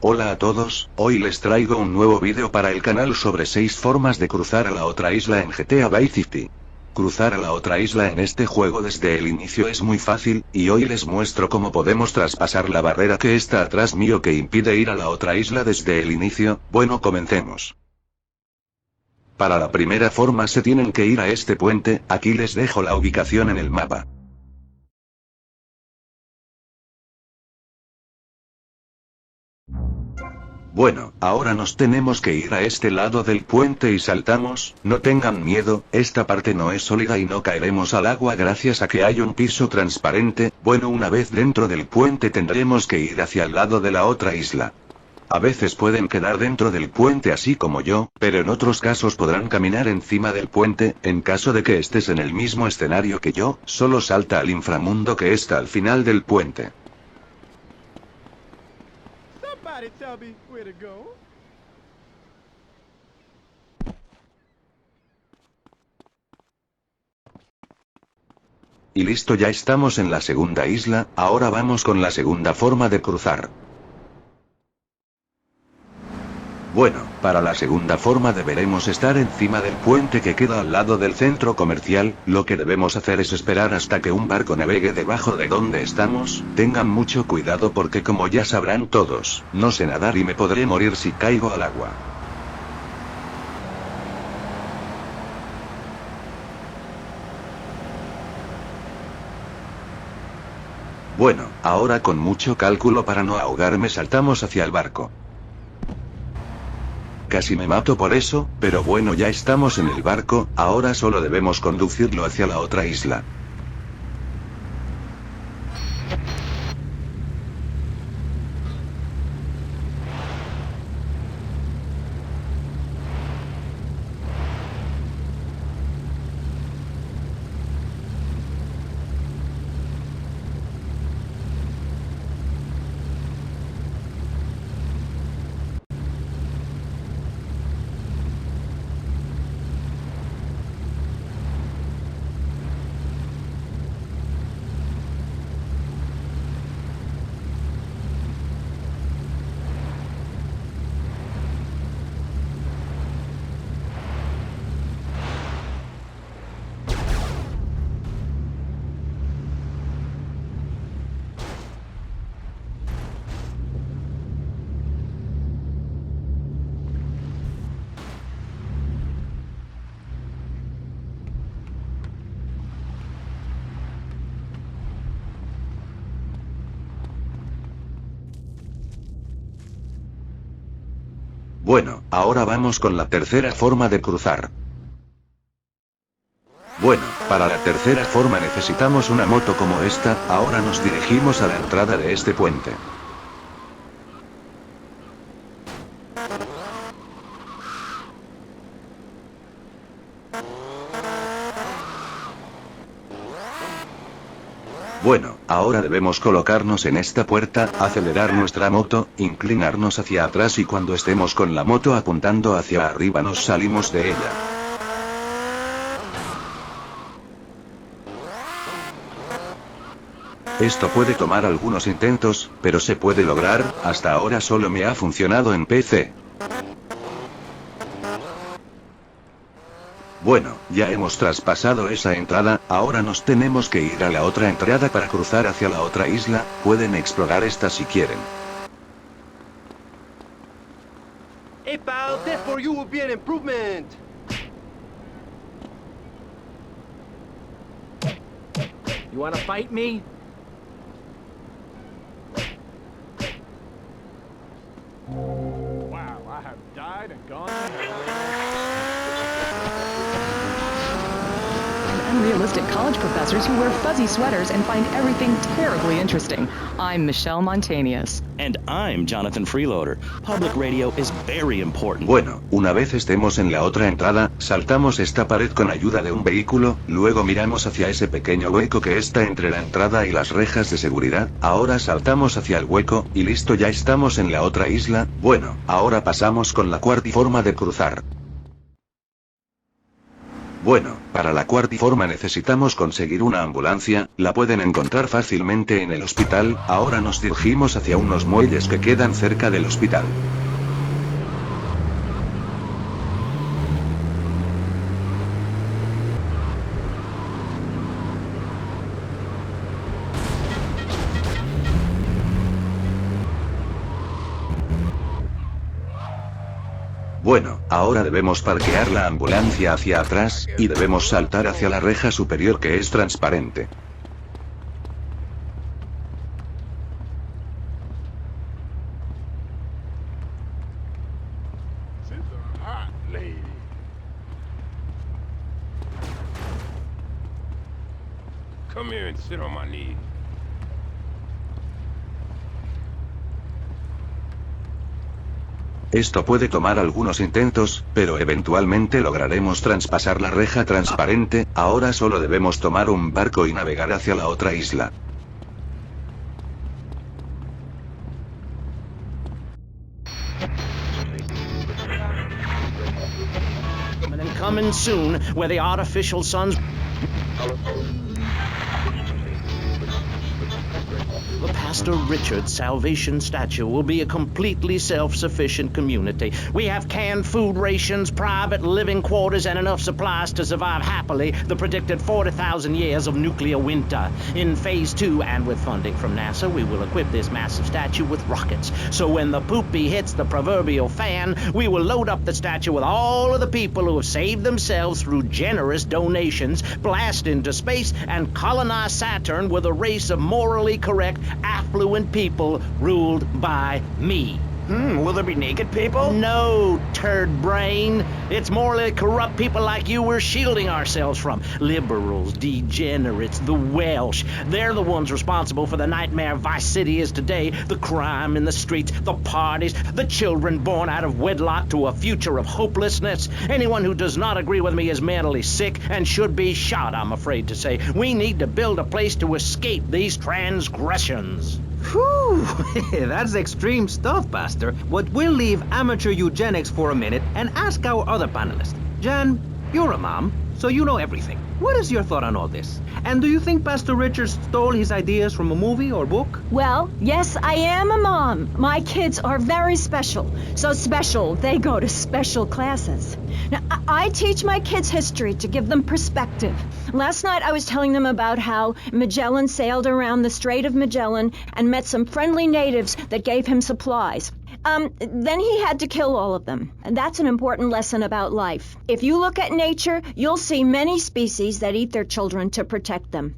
Hola a todos, hoy les traigo un nuevo vídeo para el canal sobre 6 formas de cruzar a la otra isla en GTA Vice City. Cruzar a la otra isla en este juego desde el inicio es muy fácil, y hoy les muestro cómo podemos traspasar la barrera que está atrás mío que impide ir a la otra isla desde el inicio. Bueno, comencemos. Para la primera forma se tienen que ir a este puente, aquí les dejo la ubicación en el mapa. Bueno, ahora nos tenemos que ir a este lado del puente y saltamos. No tengan miedo, esta parte no es sólida y no caeremos al agua gracias a que hay un piso transparente. Bueno, una vez dentro del puente tendremos que ir hacia el lado de la otra isla. A veces pueden quedar dentro del puente así como yo, pero en otros casos podrán caminar encima del puente. En caso de que estés en el mismo escenario que yo, solo salta al inframundo que está al final del puente. Tell me where to go. Y listo, ya estamos en la segunda isla. Ahora vamos con la segunda forma de cruzar. Bueno, para la segunda forma deberemos estar encima del puente que queda al lado del centro comercial. Lo que debemos hacer es esperar hasta que un barco navegue debajo de donde estamos. Tengan mucho cuidado porque, como ya sabrán todos, no sé nadar y me podré morir si caigo al agua. Bueno, ahora con mucho cálculo para no ahogarme saltamos hacia el barco. Casi me mato por eso, pero bueno, ya estamos en el barco, ahora solo debemos conducirlo hacia la otra isla. Bueno, ahora vamos con la tercera forma de cruzar. Bueno, para la tercera forma necesitamos una moto como esta. Ahora nos dirigimos a la entrada de este puente. Bueno, ahora debemos colocarnos en esta puerta, acelerar nuestra moto, inclinarnos hacia atrás y cuando estemos con la moto apuntando hacia arriba nos salimos de ella. Esto puede tomar algunos intentos, pero se puede lograr. Hasta ahora solo me ha funcionado en PC. Bueno, ya hemos traspasado esa entrada, ahora nos tenemos que ir a la otra entrada para cruzar hacia la otra isla. Pueden explorar esta si quieren. Hey pal, that for you will be an improvement. You wanna fight me? Wow, I have died and gone to hell. Unrealistic college professors who wear fuzzy sweaters and find everything terribly interesting. I'm Michelle Montañez. And I'm Jonathan Freeloader. Public radio is very important. Bueno, una vez estemos en la otra entrada, saltamos esta pared con ayuda de un vehículo, luego miramos hacia ese pequeño hueco que está entre la entrada y las rejas de seguridad, ahora saltamos hacia el hueco, y listo, ya estamos en la otra isla. Bueno, ahora pasamos con la cuarta forma de cruzar. Bueno, para la cuarta forma necesitamos conseguir una ambulancia, la pueden encontrar fácilmente en el hospital, ahora nos dirigimos hacia unos muelles que quedan cerca del hospital. Bueno, ahora debemos parquear la ambulancia hacia atrás, y debemos saltar hacia la reja superior que es transparente. Come here and sit on my knee. Esto puede tomar algunos intentos, pero eventualmente lograremos traspasar la reja transparente, ahora solo debemos tomar un barco y navegar hacia la otra isla. And coming soon, where the artificial suns... The Pastor Richard Salvation Statue will be a completely self-sufficient community. We have canned food rations, private living quarters, and enough supplies to survive happily the predicted 40,000 years of nuclear winter. In Phase 2, and with funding from NASA, we will equip this massive statue with rockets. So when the poopy hits the proverbial fan, we will load up the statue with all of the people who have saved themselves through generous donations, blast into space, and colonize Saturn with a race of morally correct, affluent people ruled by me. Will there be naked people? No, turd brain. It's morally corrupt people like you we're shielding ourselves from. Liberals, degenerates, the Welsh. They're the ones responsible for the nightmare Vice City is today. The crime in the streets, the parties, the children born out of wedlock to a future of hopelessness. Anyone who does not agree with me is mentally sick and should be shot, I'm afraid to say. We need to build a place to escape these transgressions. Whew, that's extreme stuff, Pastor. But we'll leave amateur eugenics for a minute and ask our other panelist. Jan, you're a mom, so you know everything. What is your thought on all this? And do you think Pastor Richard stole his ideas from a movie or book? Well, yes, I am a mom. My kids are very special. So special, they go to special classes. Now, I teach my kids history to give them perspective. Last night I was telling them about how Magellan sailed around the Strait of Magellan and met some friendly natives that gave him supplies. Then he had to kill all of them. And that's an important lesson about life. If you look at nature, you'll see many species that eat their children to protect them.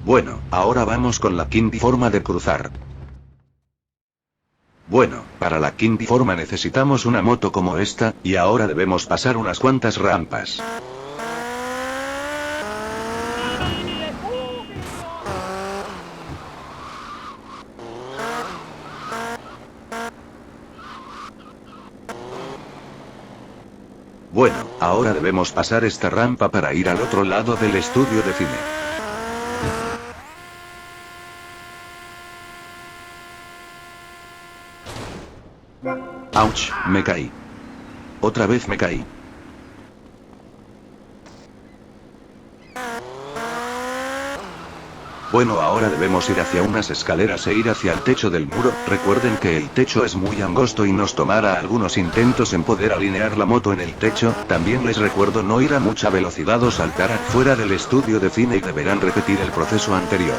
Bueno, ahora vamos con la quinta forma de cruzar. Bueno, para la quinta forma necesitamos una moto como esta, y ahora debemos pasar unas cuantas rampas. Bueno, ahora debemos pasar esta rampa para ir al otro lado del estudio de cine. ¡Auch! Me caí. Otra vez me caí. Bueno, ahora debemos ir hacia unas escaleras e ir hacia el techo del muro. Recuerden que el techo es muy angosto y nos tomará algunos intentos en poder alinear la moto en el techo. También les recuerdo no ir a mucha velocidad o saltar fuera del estudio de cine y deberán repetir el proceso anterior.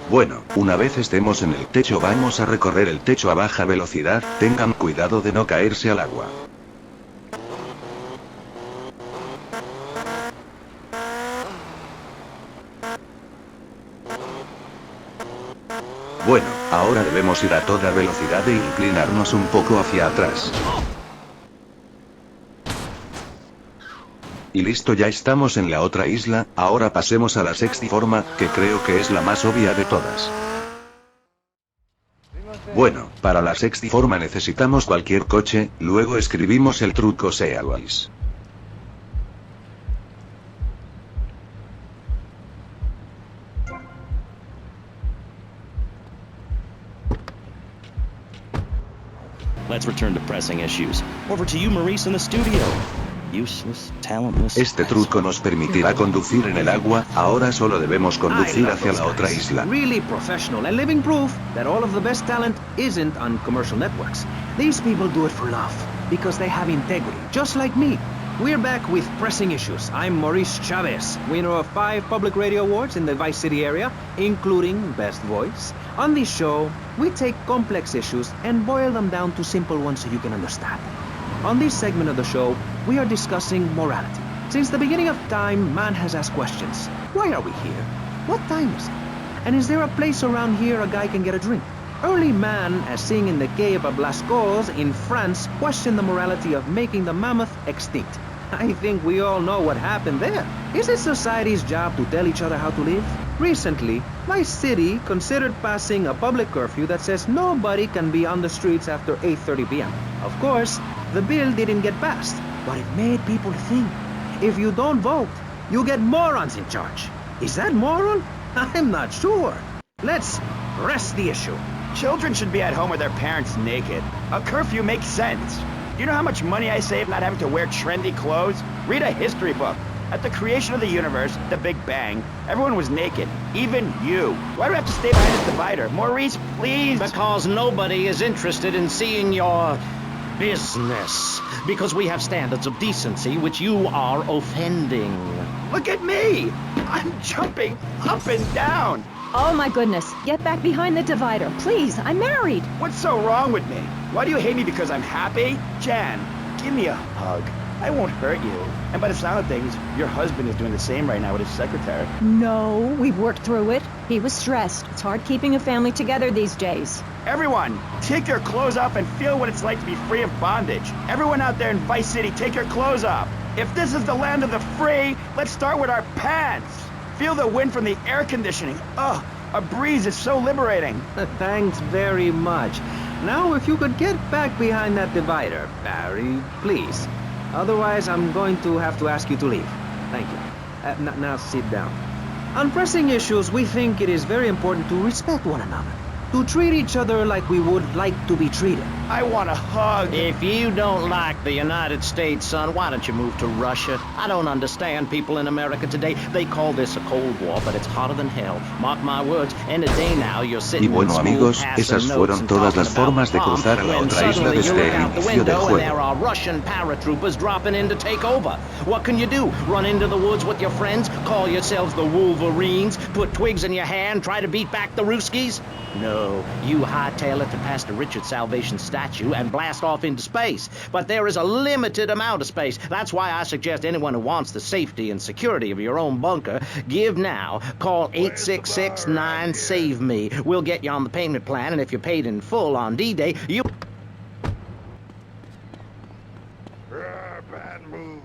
Bueno, una vez estemos en el techo vamos a recorrer el techo a baja velocidad, tengan cuidado de no caerse al agua. Bueno, ahora debemos ir a toda velocidad e inclinarnos un poco hacia atrás. Y listo, ya estamos en la otra isla. Ahora pasemos a la sexta forma, que creo que es la más obvia de todas. Bueno, para la sexta forma necesitamos cualquier coche, luego escribimos el truco sealways. let's return to pressing issues. Over to you, Maurice, in the studio. Useless, talentless. Este truco nos permitirá conducir en el agua, ahora solo debemos conducir hacia la otra isla. Really professional and living proof that all of the best talent isn't on commercial networks. These people do it for love, because they have integrity, just like me. We're back with Pressing Issues. I'm Maurice Chavez, winner of 5 public radio awards in the Vice City area, including Best Voice. On this show, we take complex issues and boil them down to simple ones so you can understand. On this segment of the show, we are discussing morality. Since the beginning of time, man has asked questions. Why are we here? What time is it? And is there a place around here a guy can get a drink? Early man, as seen in the cave of Lascaux in France, questioned the morality of making the mammoth extinct. I think we all know what happened there. Is it society's job to tell each other how to live? Recently, my city considered passing a public curfew that says nobody can be on the streets after 8:30 p.m. Of course, the bill didn't get passed, but it made people think. If you don't vote, you get morons in charge. Is that moral? I'm not sure. Let's press the issue. Children should be at home with their parents naked. A curfew makes sense. Do you know how much money I save not having to wear trendy clothes? Read a history book. At the creation of the universe, the Big Bang, everyone was naked. Even you. Why do I have to stay behind this divider? Maurice, please. Because nobody is interested in seeing your business. Because we have standards of decency which you are offending. Look at me. I'm jumping up and down. Oh my goodness, get back behind the divider, please. I'm married. What's so wrong with me? Why do you hate me because I'm happy? Jan, give me a hug. I won't hurt you. And by the sound of things, your husband is doing the same right now with his secretary. No, we've worked through it. He was stressed. It's hard keeping a family together these days. Everyone, take your clothes off and feel what it's like to be free of bondage. Everyone out there in Vice City, take your clothes off. If this is the land of the free, let's start with our pants. Feel the wind from the air conditioning. Ugh, a breeze is so liberating. Thanks very much. Now, if you could get back behind that divider, Barry, please. Otherwise, I'm going to have to ask you to leave. Thank you. Now sit down. On pressing issues, we think it is very important to respect one another. To treat each other like we would like to be treated. I want a hug. If you don't like the United States, son, why don't you move to Russia? I don't understand people in America today. They call this a Cold War, but it's hotter than hell. Mark my words, in a day now you're sitting Y bueno, in school, amigos, passing esas notes fueron and todas talking las formas de about cruzar a la when otra isla suddenly you desde look el out the inicio del window and there juego. are Russian paratroopers dropping in to take over. What can you do? Run into the woods with your friends? Call yourselves the Wolverines? Put twigs in your hair and try to beat back the Ruskies? No, you hightail it to Pastor Richard's Salvation statue and blast off into space. But there is a limited amount of space. That's why I suggest anyone who wants the safety and security of your own bunker, give now. Call 866-9-SAVE-ME. We'll get you on the payment plan, and if you're paid in full on D-Day, you... Bad move.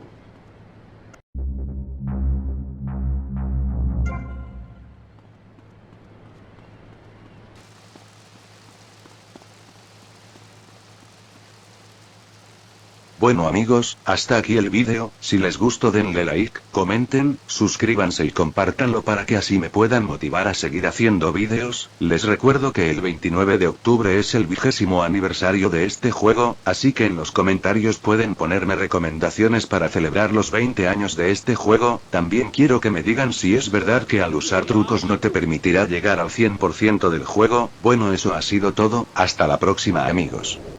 Bueno amigos, hasta aquí el vídeo. Si les gustó denle like, comenten, suscríbanse y compártanlo para que así me puedan motivar a seguir haciendo vídeos. Les recuerdo que el 29 de octubre es el 20º aniversario de este juego, así que en los comentarios pueden ponerme recomendaciones para celebrar los 20 años de este juego. También quiero que me digan si es verdad que al usar trucos no te permitirá llegar al 100% del juego. Bueno, eso ha sido todo, hasta la próxima amigos.